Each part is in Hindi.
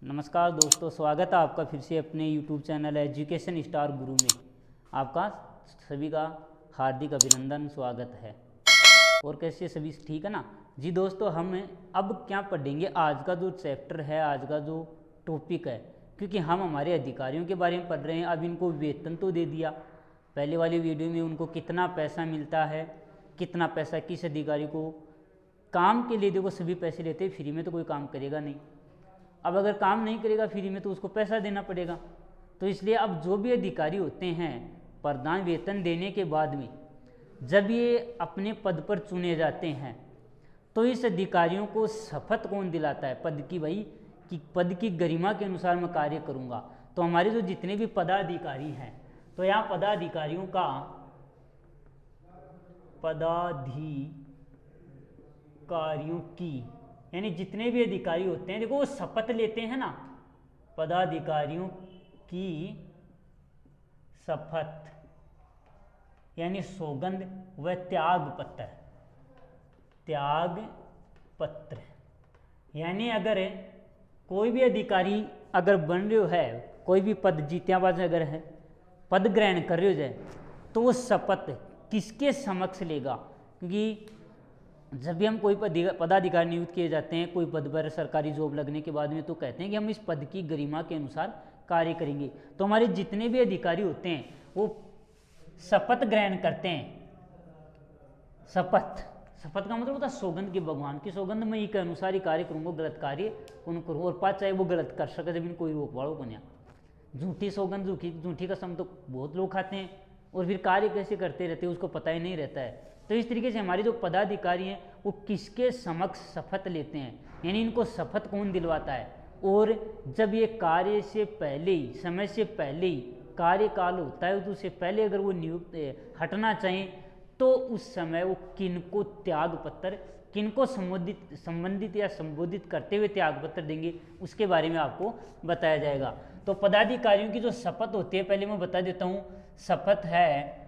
नमस्कार दोस्तों, स्वागत है आपका फिर से अपने YouTube चैनल एजुकेशन स्टार गुरु में। आपका सभी का हार्दिक अभिनंदन, स्वागत है। और कैसे सभी ठीक है ना जी दोस्तों। हम अब क्या पढ़ेंगे, आज का जो चैप्टर है, आज का जो टॉपिक है, क्योंकि हम हमारे अधिकारियों के बारे में पढ़ रहे हैं। अब इनको वेतन तो दे दिया, पहले वाली वीडियो में उनको कितना पैसा मिलता है, कितना पैसा किस अधिकारी को काम के लिए। देखो सभी पैसे लेते हैं, फ्री में तो कोई काम करेगा नहीं। अब अगर काम नहीं करेगा फ्री में तो उसको पैसा देना पड़ेगा। तो इसलिए अब जो भी अधिकारी होते हैं, प्रधान वेतन देने के बाद में जब ये अपने पद पर चुने जाते हैं तो इस अधिकारियों को शपथ कौन दिलाता है पद की, भाई कि पद की गरिमा के अनुसार मैं कार्य करूँगा। तो हमारे जो जितने भी पदाधिकारी हैं, तो यहाँ पदाधिकारियों का पदाधिकारियों की यानी जितने भी अधिकारी होते हैं, देखो वो शपथ लेते हैं ना, पदाधिकारियों की शपथ यानी सौगंध व त्याग पत्र। यानी अगर कोई भी अधिकारी अगर बन रहे हो है, कोई भी पद जीत्याबाज अगर है, पद ग्रहण कर रहे हो जाए, तो वो शपथ किसके समक्ष लेगा। क्योंकि जब भी हम कोई पदाधिकारी नियुक्त किए जाते हैं, कोई पद पर सरकारी जॉब लगने के बाद में, तो कहते हैं कि हम इस पद की गरिमा के अनुसार कार्य करेंगे। तो हमारे जितने भी अधिकारी होते हैं वो शपथ ग्रहण करते हैं। शपथ का मतलब होता है सौगंध की, भगवान की सौगंध, मैं के अनुसार ही कार्य करूँगा, गलत कार्य उन करूँ और पास चाहे वो गलत कर सके, जब कोई रोक वाड़ो बनिया। झूठी सौगंध, झूठी कसम तो बहुत लोग खाते हैं और फिर कार्य कैसे करते रहते हैं उसको पता ही नहीं रहता है। तो इस तरीके से हमारे जो पदाधिकारी हैं वो किसके समक्ष शपथ लेते हैं, यानी इनको शपथ कौन दिलवाता है। और जब ये कार्य से पहले ही, समय से पहले ही कार्यकाल होता है, तो उससे पहले अगर वो नियुक्त हटना चाहें तो उस समय वो किनको त्याग पत्र, किनको संबंधित या संबोधित करते हुए त्याग पत्र देंगे, उसके बारे में आपको बताया जाएगा। तो पदाधिकारियों की जो शपथ होती है, पहले मैं बता देता हूँ। शपथ है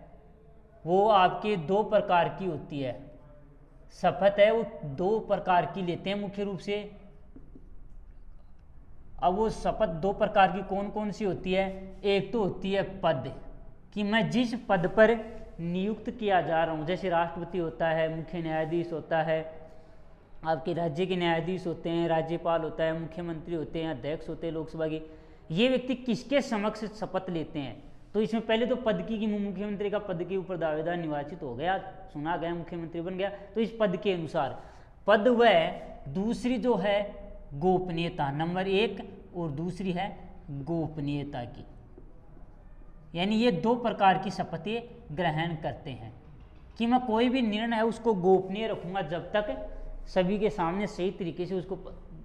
वो आपके दो प्रकार की होती है। शपथ है वो दो प्रकार की लेते हैं मुख्य रूप से। अब वो शपथ दो प्रकार की कौन कौन सी होती है। एक तो होती है पद, कि मैं जिस पद पर नियुक्त किया जा रहा हूँ, जैसे राष्ट्रपति होता है, मुख्य न्यायाधीश होता है, आपके राज्य के न्यायाधीश होते हैं, राज्यपाल होता है, मुख्यमंत्री होते हैं, अध्यक्ष होते हैं लोकसभा के। ये व्यक्ति किसके समक्ष शपथ लेते हैं। तो इसमें पहले तो पद की, मुख्यमंत्री का पद के ऊपर दावेदार निर्वाचित हो गया, सुना गया, मुख्यमंत्री बन गया, तो इस पद के अनुसार पद व दूसरी जो है गोपनीयता, नंबर एक, और दूसरी है गोपनीयता की। यानी ये दो प्रकार की शपथें ग्रहण करते हैं कि मैं कोई भी निर्णय है उसको गोपनीय रखूंगा, जब तक सभी के सामने सही तरीके से उसको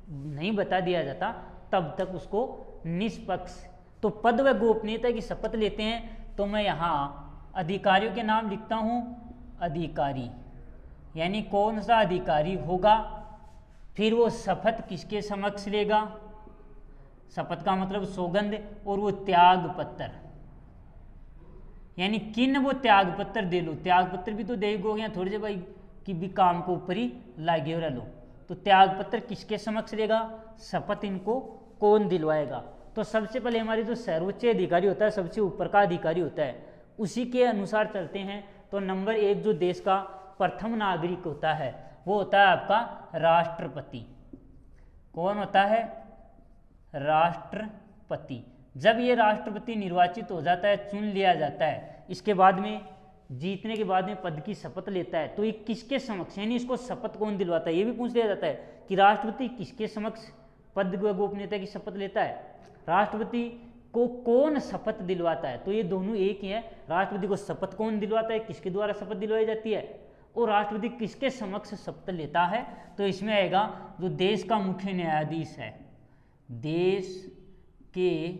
नहीं बता दिया जाता तब तक उसको निष्पक्ष। तो पद व गोपनीयता की शपथ लेते हैं। तो मैं यहाँ अधिकारियों के नाम लिखता हूँ। अधिकारी यानी कौन सा अधिकारी होगा, फिर वो शपथ किसके समक्ष लेगा, शपथ का मतलब सौगंध, और वो त्याग पत्र यानी किन वो त्याग पत्र दे लो। त्याग पत्र भी तो देगो या थोड़ी देर भाई कि भी काम को ऊपर ही लागे रह लो। तो त्याग पत्र किसके समक्ष लेगा, शपथ इनको कौन दिलवाएगा। तो सबसे पहले हमारे जो सर्वोच्च अधिकारी होता है, सबसे ऊपर का अधिकारी होता है, उसी के अनुसार चलते हैं। तो नंबर एक जो देश का प्रथम नागरिक होता है वो होता है आपका राष्ट्रपति। कौन होता है, राष्ट्रपति। जब ये राष्ट्रपति निर्वाचित हो जाता है, चुन लिया जाता है, इसके बाद में जीतने के बाद में पद की शपथ लेता है, तो ये किसके समक्ष, यानी इसको शपथ कौन दिलवाता है, ये भी पूछ लिया जाता है कि राष्ट्रपति किसके समक्ष पद व गोपनीयता की शपथ लेता है, राष्ट्रपति को कौन शपथ दिलवाता है। तो ये दोनों एक ही है। राष्ट्रपति को शपथ कौन दिलवाता है, किसके द्वारा शपथ दिलवाई जाती है, और राष्ट्रपति किसके समक्ष शपथ लेता है। तो इसमें आएगा जो देश का मुख्य न्यायाधीश है, देश के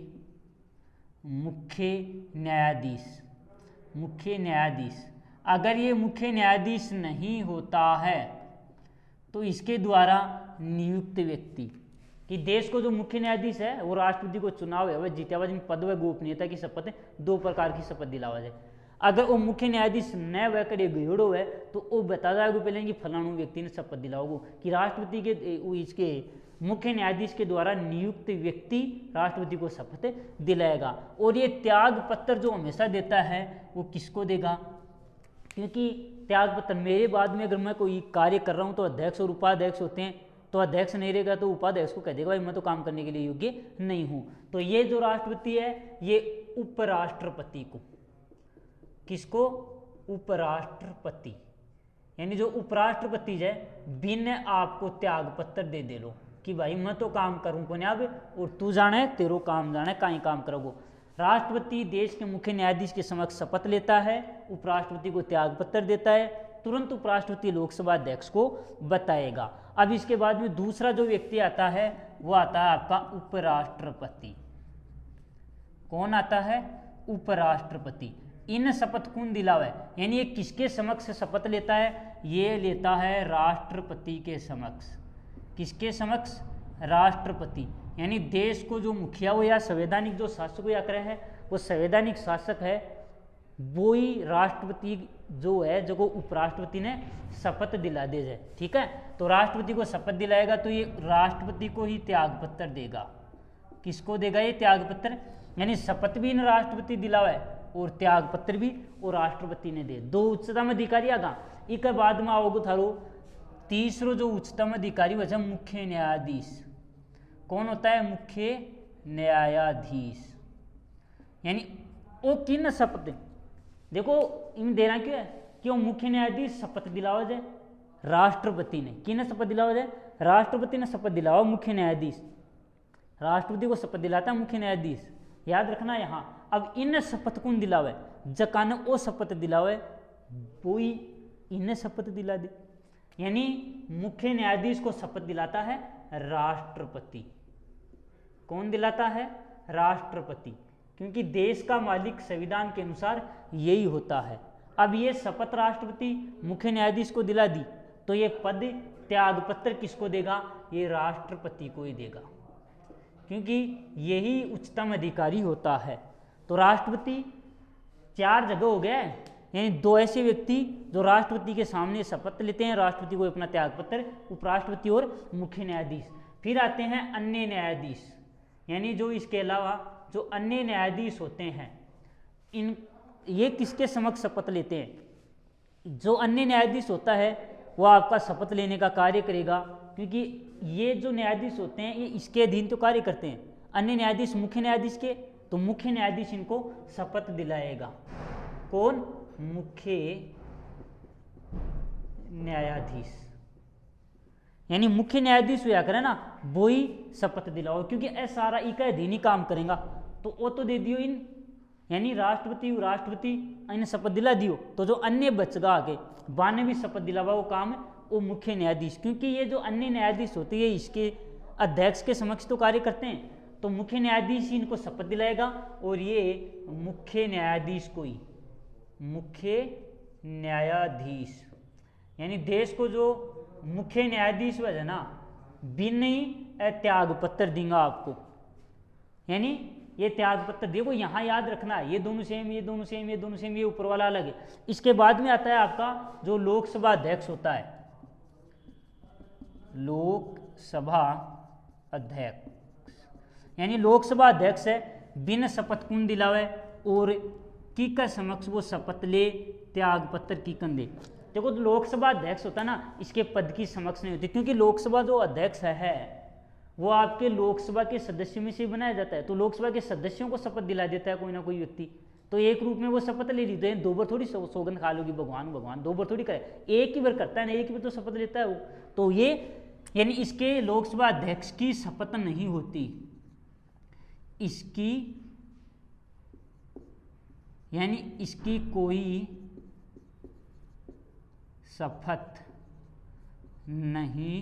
मुख्य न्यायाधीश। अगर ये मुख्य न्यायाधीश नहीं होता है तो इसके द्वारा नियुक्त व्यक्ति, कि देश को जो मुख्य न्यायाधीश है वो राष्ट्रपति को चुनाव है, वह जीत्याबाज पद व गोपनीयता की शपथ, दो प्रकार की शपथ दिलावा जाए। अगर वो मुख्य न्यायाधीश न वह करे गयोड़ो है तो वो बता जाएगा पहले कि फलाणु व्यक्ति ने शपथ दिलाओगे कि राष्ट्रपति के इसके मुख्य न्यायाधीश के द्वारा नियुक्त व्यक्ति राष्ट्रपति को शपथ दिलाएगा। और ये त्याग पत्र जो हमेशा देता है वो किसको देगा, क्योंकि त्याग पत्र मेरे बाद में अगर मैं कोई कार्य कर रहा हूँ तो अध्यक्ष और उपाध्यक्ष होते हैं, तो अध्यक्ष नहीं रहेगा तो उपाध्यक्ष को कह देगा भाई मैं तो काम करने के लिए योग्य नहीं हूँ। तो ये जो राष्ट्रपति है ये उपराष्ट्रपति को, किसको, उपराष्ट्रपति, यानी जो उपराष्ट्रपति है बिन आपको त्याग पत्र दे लो कि भाई मैं तो काम करूँ को अब और तू जाने तेरो काम जाने कहीं काम करोगो। राष्ट्रपति देश के मुख्य न्यायाधीश के समक्ष शपथ लेता है, उपराष्ट्रपति को त्याग पत्र देता है, तुरंत उपराष्ट्रपति लोकसभा अध्यक्ष को बताएगा। अब इसके बाद में दूसरा जो व्यक्ति आता है वो आता है आपका उपराष्ट्रपति। कौन आता है, उपराष्ट्रपति। इन शपथ कौन दिलावे, यानी ये किसके समक्ष शपथ लेता है, ये लेता है राष्ट्रपति के समक्ष। किसके समक्ष, राष्ट्रपति। यानी देश को जो मुखिया हो या संवैधानिक जो शासक या करे है वो संवैधानिक शासक है, वो ही राष्ट्रपति जो है जो को उपराष्ट्रपति ने शपथ दिला दे जाए। ठीक है, तो राष्ट्रपति को शपथ दिलाएगा तो ये राष्ट्रपति को ही त्याग पत्र देगा। किसको देगा ये त्याग पत्र, यानी शपथ भी इन राष्ट्रपति दिलावे और त्याग पत्र भी और राष्ट्रपति ने दे। दो उच्चतम अधिकारी आगा, एक बाद में आओगे थारो तीसरो जो उच्चतम अधिकारी वह मुख्य न्यायाधीश। कौन होता है, मुख्य न्यायाधीश। यानी वो किन शपथ, देखो इन देना क्यों है कि वो मुख्य न्यायाधीश शपथ दिलावा जाए राष्ट्रपति ने। किन शपथ दिलावा जाए, राष्ट्रपति ने शपथ दिलावा मुख्य न्यायाधीश, राष्ट्रपति को शपथ दिलाता है मुख्य न्यायाधीश, याद रखना यहाँ। अब इन शपथ कौन दिलावे, जकाने वो शपथ दिलावे वो ही इन्हें शपथ दिला दे। यानी मुख्य न्यायाधीश को शपथ दिलाता है राष्ट्रपति। कौन दिलाता है, राष्ट्रपति, क्योंकि देश का मालिक संविधान के अनुसार यही होता है। अब ये शपथ राष्ट्रपति मुख्य न्यायाधीश को दिला दी तो ये पद त्याग पत्र किसको देगा, ये राष्ट्रपति को ही देगा, क्योंकि यही उच्चतम अधिकारी होता है। तो राष्ट्रपति चार जगह हो गया है, यानी दो ऐसे व्यक्ति जो राष्ट्रपति के सामने शपथ लेते हैं, राष्ट्रपति को अपना त्याग पत्र, उपराष्ट्रपति और मुख्य न्यायाधीश। फिर आते हैं अन्य न्यायाधीश, यानी जो इसके अलावा जो अन्य न्यायाधीश होते हैं, इन ये किसके समक्ष शपथ लेते हैं, जो अन्य न्यायाधीश होता है वो आपका शपथ लेने का कार्य करेगा, क्योंकि ये जो न्यायाधीश होते हैं ये इसके अधीन तो कार्य करते हैं। अन्य न्यायाधीश मुख्य न्यायाधीश के, तो मुख्य न्यायाधीश इनको शपथ दिलाएगा। कौन, मुख्य न्यायाधीश। यानी मुख्य न्यायाधीश हुआ करे ना वो ही शपथ दिलाओ, क्योंकि ऐसा सारा इका अधीन ही काम करेगा। तो वो तो दे दियो इन, यानी राष्ट्रपति राष्ट्रपति इन्हें शपथ दिला दियो, तो जो अन्य बचगा आगे बाने भी शपथ दिलावा वो काम वो मुख्य न्यायाधीश, क्योंकि ये जो अन्य न्यायाधीश होते हैं इसके अध्यक्ष के समक्ष तो कार्य करते हैं, तो मुख्य न्यायाधीश ही इनको शपथ दिलाएगा और ये मुख्य न्यायाधीश को ही, मुख्य न्यायाधीश यानी देश को जो मुख्य न्यायाधीश है ना बिन ही त्याग पत्र देंगे आपको। यानी ये त्याग पत्र देखो यहाँ याद रखना है, ये दोनों सेम, ये दोनों सेम, ये दोनों सेम, ये ऊपर वाला अलग है। इसके बाद में आता है आपका जो लोकसभा अध्यक्ष होता है, लोकसभा अध्यक्ष। यानी लोकसभा अध्यक्ष है बिन शपथ कौन दिलावे और की का समक्ष वो शपथ ले त्याग पत्र की कन दे। देखो तो लोकसभा अध्यक्ष होता है ना, इसके पद की समक्ष नहीं होती, क्योंकि लोकसभा जो अध्यक्ष है वो आपके लोकसभा के सदस्यों में से बनाया जाता है। तो लोकसभा के सदस्यों को शपथ दिला देता है कोई ना कोई व्यक्ति, तो एक रूप में वो शपथ ले ली। दो बार थोड़ी सौगंध खा लोगी भगवान भगवान, दो बार थोड़ी करे, एक ही बार करता है ना, एक ही बार तो शपथ लेता है वो। तो ये यानी इसके लोकसभा अध्यक्ष की शपथ नहीं होती, इसकी यानी इसकी कोई शपथ नहीं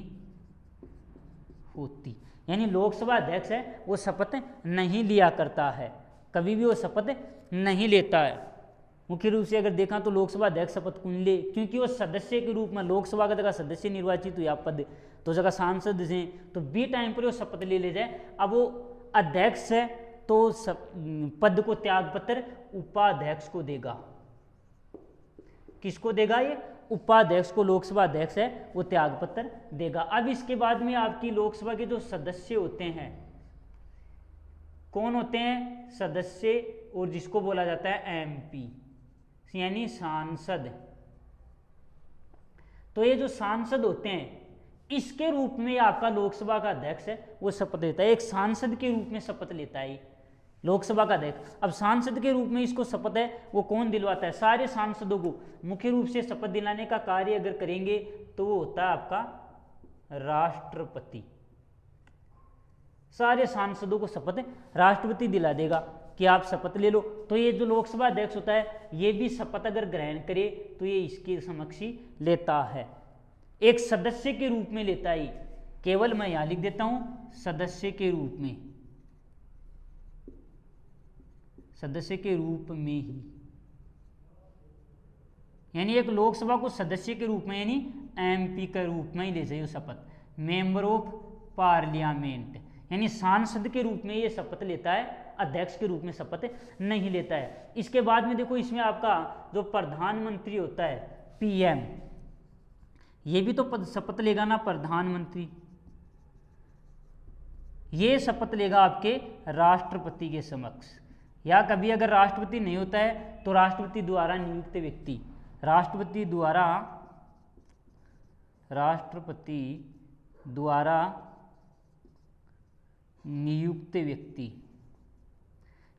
होती। यानी लोकसभा अध्यक्ष है वो शपथ नहीं लिया करता है, कभी भी वो शपथ नहीं लेता है। मुख्य रूप से अगर देखा तो लोकसभा अध्यक्ष शपथ कौन ले, क्योंकि वो सदस्य के रूप में लोकसभा का जगह सदस्य निर्वाचित हुआ पद, तो जगह सांसद हैं, तो बी टाइम पर वो शपथ ले जाए। अब वो अध्यक्ष है तो पद को त्याग पत्र उपाध्यक्ष को देगा, किसको देगा? ये उपाध्यक्ष को, लोकसभा अध्यक्ष है वो त्याग पत्र देगा। अब इसके बाद में आपकी लोकसभा के जो सदस्य होते हैं, कौन होते हैं? सदस्य, और जिसको बोला जाता है एमपी यानी सांसद। तो ये जो सांसद होते हैं इसके रूप में आपका लोकसभा का अध्यक्ष है वो शपथ लेता है, एक सांसद के रूप में शपथ लेता है लोकसभा का अध्यक्ष। अब सांसद के रूप में इसको शपथ है वो कौन दिलवाता है? सारे सांसदों को मुख्य रूप से शपथ दिलाने का कार्य अगर करेंगे तो वो होता है आपका राष्ट्रपति। सारे सांसदों को शपथ राष्ट्रपति दिला देगा कि आप शपथ ले लो। तो ये जो लोकसभा अध्यक्ष होता है ये भी शपथ अगर ग्रहण करे तो ये इसके समक्ष ही लेता है, एक सदस्य के रूप में लेता है। केवल मैं यहां लिख देता हूं सदस्य के रूप में, सदस्य के रूप में ही, यानी एक लोकसभा को सदस्य के रूप में यानी एमपी के रूप में ही ले जाइए शपथ। मेंबर ऑफ पार्लियामेंट यानी सांसद के रूप में ये शपथ लेता है, अध्यक्ष के रूप में शपथ नहीं लेता है। इसके बाद में देखो इसमें आपका जो प्रधानमंत्री होता है पीएम, ये भी तो शपथ लेगा ना प्रधानमंत्री, ये शपथ लेगा आपके राष्ट्रपति के समक्ष, या कभी अगर राष्ट्रपति नहीं होता है तो राष्ट्रपति द्वारा नियुक्त व्यक्ति, राष्ट्रपति द्वारा नियुक्त व्यक्ति,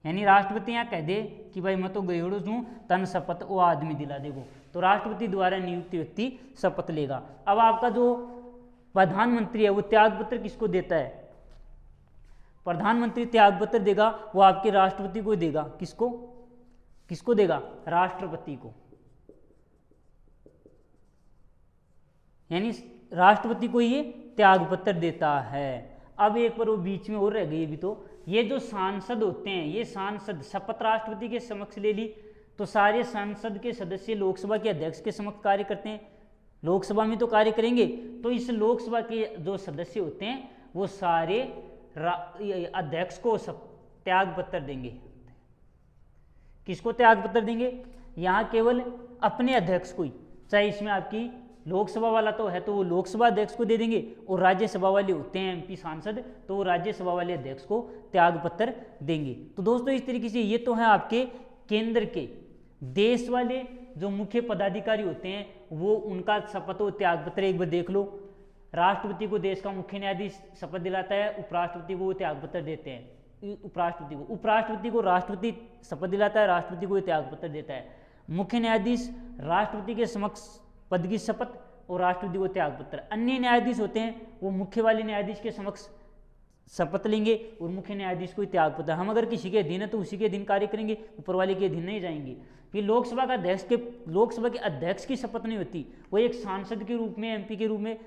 यानी राष्ट्रपति यहाँ कह दे कि भाई मैं तो गयोड़ो हूँ तन शपथ वो आदमी दिला देगो, तो राष्ट्रपति द्वारा नियुक्त व्यक्ति शपथ लेगा। अब आपका जो प्रधानमंत्री है वो त्यागपत्र किसको देता है? प्रधानमंत्री त्यागपत्र देगा वो आपके राष्ट्रपति को देगा। किसको देगा? राष्ट्रपति को, यानी राष्ट्रपति को ये त्यागपत्र देता है। अब एक बार वो बीच में और रह गई भी, तो ये जो सांसद होते हैं ये सांसद शपथ राष्ट्रपति के समक्ष ले ली तो सारे संसद के सदस्य लोकसभा के अध्यक्ष के समक्ष कार्य करते हैं, लोकसभा में तो कार्य करेंगे। तो इस लोकसभा के जो सदस्य होते हैं वो सारे अध्यक्ष को त्यागपत्र देंगे। किसको त्यागपत्र देंगे? यहाँ केवल अपने अध्यक्ष को ही, चाहे इसमें आपकी लोकसभा वाला तो है तो वो लोकसभा अध्यक्ष को दे देंगे, और राज्यसभा वाले होते हैं एमपी सांसद तो वो राज्यसभा वाले अध्यक्ष को त्यागपत्र देंगे। तो दोस्तों इस तरीके से ये तो है आपके केंद्र के, देश वाले जो मुख्य पदाधिकारी होते हैं वो उनका शपथ व त्यागपत्र एक बार देख लो। राष्ट्रपति को देश का मुख्य न्यायाधीश शपथ दिलाता है, उपराष्ट्रपति को त्यागपत्र देते हैं, उपराष्ट्रपति को राष्ट्रपति शपथ दिलाता है, राष्ट्रपति को त्यागपत्र देता है। मुख्य न्यायाधीश राष्ट्रपति के समक्ष पद की शपथ और राष्ट्रपति को त्यागपत्र। अन्य न्यायाधीश होते हैं वो मुख्य वाले न्यायाधीश के समक्ष शपथ लेंगे और मुख्य न्यायाधीश को त्यागपत्र। हम अगर किसी के अधीन है तो उसी के अधीन कार्य करेंगे, ऊपर वाले के अधीन नहीं जाएंगे। फिर लोकसभा के अध्यक्ष की शपथ नहीं होती, वो एक सांसद के रूप में एमपी के रूप में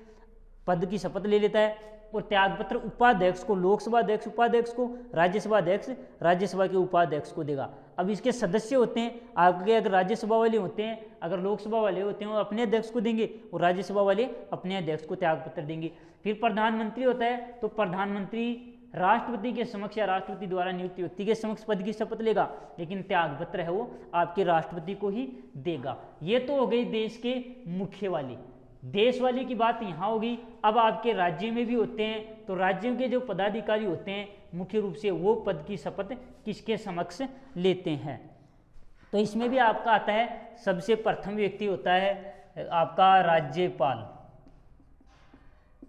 पद की शपथ ले लेता है, और त्यागपत्र उपाध्यक्ष को, लोकसभा अध्यक्ष उपाध्यक्ष को, राज्यसभा अध्यक्ष राज्यसभा के उपाध्यक्ष को देगा। अब इसके सदस्य होते हैं आपके, अगर राज्यसभा वाले होते हैं, अगर लोकसभा वाले होते हैं वो अपने अध्यक्ष को देंगे और राज्यसभा वाले अपने अध्यक्ष को त्यागपत्र देंगे। फिर प्रधानमंत्री होता है तो प्रधानमंत्री राष्ट्रपति के समक्ष या राष्ट्रपति द्वारा नियुक्त व्यक्ति के समक्ष पद की शपथ लेगा, लेकिन त्यागपत्र है वो आपके राष्ट्रपति को ही देगा। ये तो हो गई देश के मुख्य वाले। देश वाले की बात यहाँ होगी। अब आपके राज्य में भी होते हैं तो राज्यों के जो पदाधिकारी होते हैं मुख्य रूप से वो पद की शपथ किसके समक्ष लेते हैं? तो इसमें भी आपका आता है, सबसे प्रथम व्यक्ति होता है आपका राज्यपाल,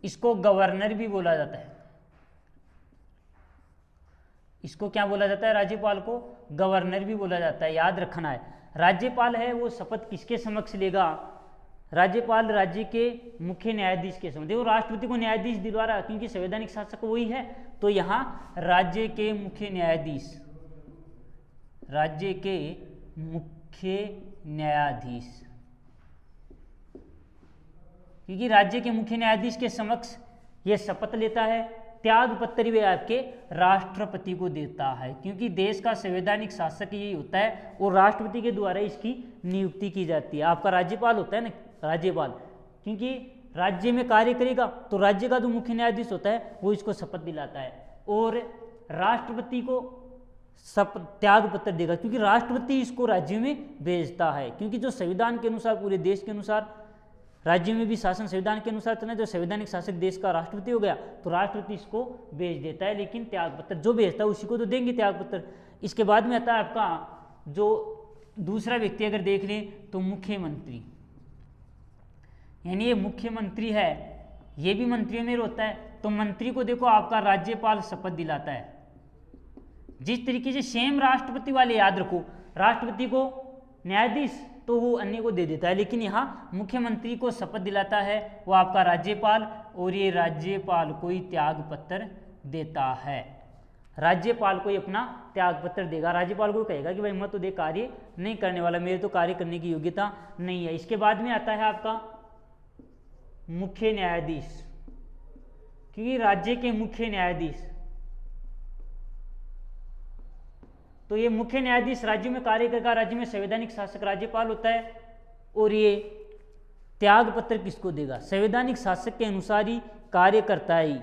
इसको गवर्नर भी बोला जाता है। इसको क्या बोला जाता है? राज्यपाल को गवर्नर भी बोला जाता है, याद रखना है। राज्यपाल है वो शपथ किसके समक्ष लेगा? राज्यपाल राज्य के मुख्य न्यायाधीश के समक्ष। देखो राष्ट्रपति को न्यायाधीश दिलवा रहा क्योंकि संवैधानिक शासक वही है, तो यहाँ राज्य के मुख्य न्यायाधीश, राज्य के मुख्य न्यायाधीश, क्योंकि राज्य के मुख्य न्यायाधीश के समक्ष ये शपथ लेता है। त्यागपत्र भी आपके राष्ट्रपति को देता है, क्योंकि देश का संवैधानिक शासक यही होता है और राष्ट्रपति के द्वारा इसकी नियुक्ति की जाती है। आपका राज्यपाल होता है ना, राज्यपाल, क्योंकि राज्य में कार्य करेगा तो राज्य का जो मुख्य न्यायाधीश होता है वो इसको शपथ दिलाता है। और राष्ट्रपति को त्याग पत्र देगा, क्योंकि राष्ट्रपति इसको राज्य में भेजता है। क्योंकि जो संविधान के अनुसार पूरे देश के अनुसार राज्य में भी शासन संविधान के अनुसार चलना, जो संवैधानिक शासक देश का राष्ट्रपति हो गया तो राष्ट्रपति इसको भेज देता है, लेकिन त्याग पत्र जो भेजता है उसी को तो देंगे त्याग पत्र। इसके बाद में आता है आपका जो दूसरा व्यक्ति अगर देख लें तो मुख्यमंत्री, यानी ये मुख्यमंत्री है, ये भी मंत्रियों में होता है। तो मंत्री को देखो आपका राज्यपाल शपथ दिलाता है, जिस तरीके से सेम राष्ट्रपति वाले याद रखो, राष्ट्रपति को न्यायाधीश तो वो अन्य को दे देता है, लेकिन यहाँ मुख्यमंत्री को शपथ दिलाता है वो आपका राज्यपाल, और ये राज्यपाल को ही त्याग पत्र देता है। राज्यपाल को ही अपना त्याग पत्र देगा, राज्यपाल को कहेगा कि भाई मैं तो दे कार्य नहीं करने वाला, मेरे तो कार्य करने की योग्यता नहीं है। इसके बाद में आता है आपका मुख्य न्यायाधीश, क्योंकि राज्य के मुख्य न्यायाधीश, तो ये मुख्य न्यायाधीश राज्य में कार्य करेगा, राज्य में संवैधानिक शासक राज्यपाल होता है, और ये त्याग पत्र किसको देगा, संवैधानिक शासक के अनुसार ही कार्य करता है,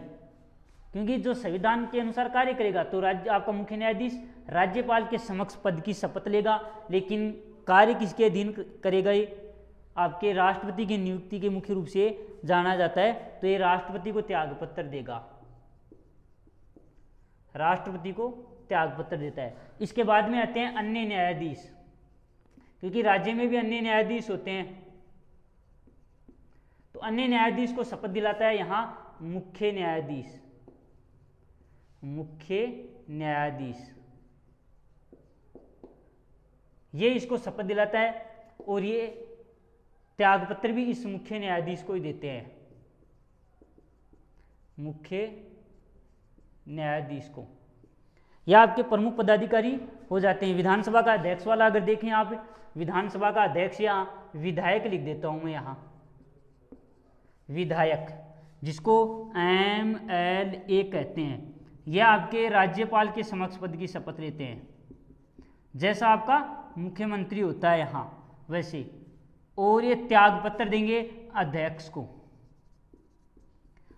क्योंकि जो संविधान के अनुसार कार्य करेगा तो राज्य आपका मुख्य न्यायाधीश राज्यपाल के समक्ष पद की शपथ लेगा, लेकिन कार्य किसके अधीन करेगा, ये आपके राष्ट्रपति की नियुक्ति के मुख्य रूप से जाना जाता है, तो ये राष्ट्रपति को त्याग पत्र देगा, राष्ट्रपति को त्याग पत्र देता है। इसके बाद में आते हैं अन्य न्यायाधीश, क्योंकि राज्य में भी अन्य न्यायाधीश होते हैं, तो अन्य न्यायाधीश को शपथ दिलाता है यहाँ मुख्य न्यायाधीश, मुख्य न्यायाधीश ये इसको शपथ दिलाता है, और ये त्याग पत्र भी इस मुख्य न्यायाधीश को ही देते हैं, मुख्य न्यायाधीश को। यह आपके प्रमुख पदाधिकारी हो जाते हैं। विधानसभा का अध्यक्ष वाला अगर देखें आप, विधानसभा का अध्यक्ष या विधायक लिख देता हूं मैं यहाँ, विधायक जिसको MLA कहते हैं, यह आपके राज्यपाल के समक्ष पद की शपथ लेते हैं, जैसा आपका मुख्यमंत्री होता है यहाँ वैसे, और ये त्याग पत्र देंगे अध्यक्ष को।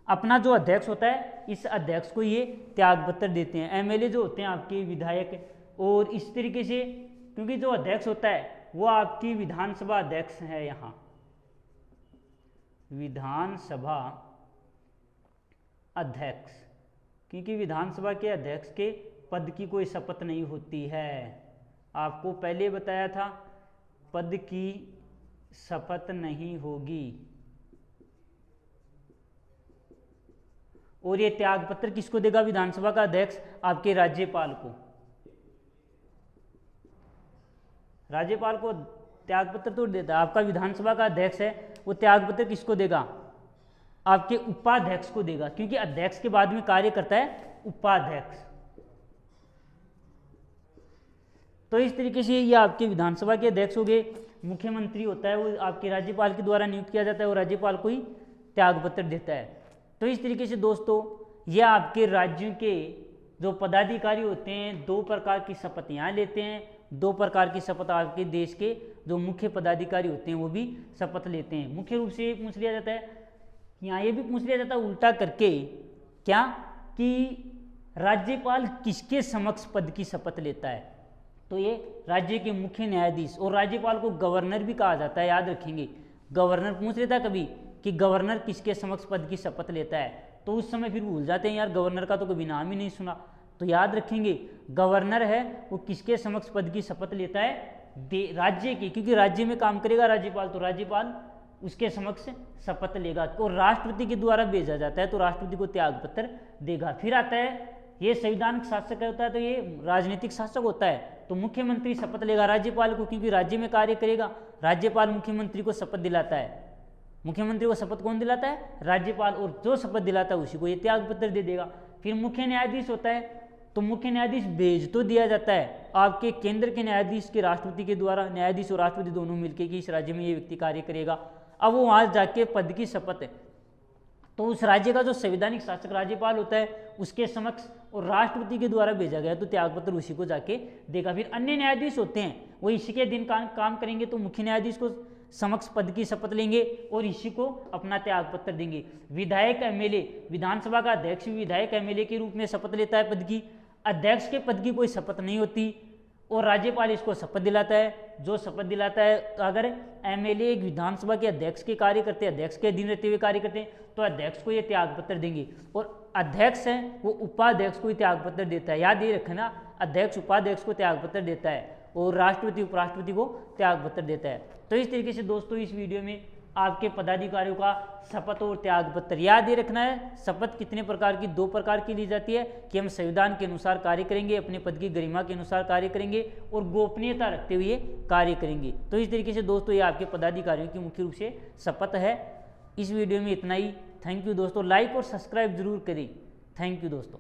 अपना जो अध्यक्ष होता है इस अध्यक्ष को ये त्याग पत्र देते हैं। MLA जो होते हैं आपके विधायक, और इस तरीके से क्योंकि जो अध्यक्ष होता है वो आपकी विधानसभा अध्यक्ष है, यहाँ विधानसभा अध्यक्ष, क्योंकि विधानसभा के अध्यक्ष के पद की कोई शपथ नहीं होती है, आपको पहले बताया था पद की शपथ नहीं होगी। और ये त्याग पत्र किसको देगा, विधानसभा का अध्यक्ष आपके राज्यपाल को, राज्यपाल को त्याग पत्र तो देता है। आपका विधानसभा का अध्यक्ष है वो त्याग पत्र किसको देगा, आपके उपाध्यक्ष को देगा, क्योंकि अध्यक्ष के बाद में कार्य करता है उपाध्यक्ष। तो इस तरीके से ये आपके विधानसभा के अध्यक्ष हो गए। मुख्यमंत्री होता है वो आपके राज्यपाल के द्वारा नियुक्त किया जाता है, और राज्यपाल को ही त्याग पत्र देता है। तो इस तरीके से दोस्तों यह आपके राज्यों के जो पदाधिकारी होते हैं दो प्रकार की शपथ यहाँ लेते हैं, दो प्रकार की शपथ आपके देश के जो मुख्य पदाधिकारी होते हैं वो भी शपथ लेते हैं। मुख्य रूप से पूछ लिया जाता है, यहाँ ये भी पूछ लिया जाता है उल्टा करके, क्या कि राज्यपाल किसके समक्ष पद की शपथ लेता है, तो ये राज्य के मुख्य न्यायाधीश, और राज्यपाल को गवर्नर भी कहा जाता है, याद रखेंगे। गवर्नर पूछ लेता है कभी कि गवर्नर किसके समक्ष पद की शपथ लेता है, तो उस समय फिर भूल जाते हैं यार गवर्नर का तो कभी नाम ही नहीं सुना, तो याद रखेंगे गवर्नर है वो किसके समक्ष पद की शपथ लेता है, राज्य की, क्योंकि राज्य में काम करेगा राज्यपाल, तो राज्यपाल उसके समक्ष शपथ लेगा, और राष्ट्रपति के द्वारा भेजा जाता है तो राष्ट्रपति को त्याग पत्र देगा। फिर आता है ये संविधान शासक होता है, तो ये राजनीतिक शासक होता है, तो मुख्यमंत्री शपथ लेगा राज्यपाल को, क्योंकि राज्य में कार्य करेगा, राज्यपाल मुख्यमंत्री को शपथ दिलाता है। मुख्यमंत्री को शपथ कौन दिलाता है, राज्यपाल, और जो शपथ दिलाता है उसी को ये त्याग पत्र दे देगा। फिर मुख्य न्यायाधीश होता है, तो मुख्य न्यायाधीश भेज तो दिया जाता है आपके केंद्र के न्यायाधीश के राष्ट्रपति के द्वारा, न्यायाधीश और राष्ट्रपति दोनों मिलकर कि इस राज्य में ये व्यक्ति कार्य करेगा। अब वो वहां जाके पद की शपथ है, तो उस राज्य का जो संवैधानिक शासक राज्यपाल होता है उसके समक्ष और राष्ट्रपति के द्वारा भेजा गया तो त्यागपत्र उसी को जाके देगा। फिर अन्य न्यायाधीश होते हैं वो इसी के दिन काम करेंगे, तो मुख्य न्यायाधीश को समक्ष पद की शपथ लेंगे और इसी को अपना त्यागपत्र देंगे। विधायक MLA, विधानसभा का अध्यक्ष भी विधायक MLA के रूप में शपथ लेता है पद की। अध्यक्ष के पद की कोई शपथ नहीं होती और राज्यपाल इसको शपथ दिलाता है। जो शपथ दिलाता है, तो अगर एमएलए एक विधानसभा के अध्यक्ष के कार्य करते हैं, अध्यक्ष के अधीन रहते हुए कार्य करते हैं, तो अध्यक्ष को ये त्याग पत्र देंगे और अध्यक्ष है वो उपाध्यक्ष को ही त्याग पत्र देता है। याद ये रखना, अध्यक्ष उपाध्यक्ष को त्याग पत्र देता है और राष्ट्रपति उपराष्ट्रपति को त्याग पत्र देता है। तो इस तरीके से दोस्तों इस वीडियो में आपके पदाधिकारियों का शपथ और त्याग पत्र याद ये रखना है। शपथ कितने प्रकार की, 2 प्रकार की ली जाती है कि हम संविधान के अनुसार कार्य करेंगे, अपने पद की गरिमा के अनुसार कार्य करेंगे और गोपनीयता रखते हुए कार्य करेंगे। तो इस तरीके से दोस्तों ये आपके पदाधिकारियों की मुख्य रूप से शपथ है। इस वीडियो में इतना ही। थैंक यू दोस्तों, लाइक और सब्सक्राइब जरूर करें। थैंक यू दोस्तों।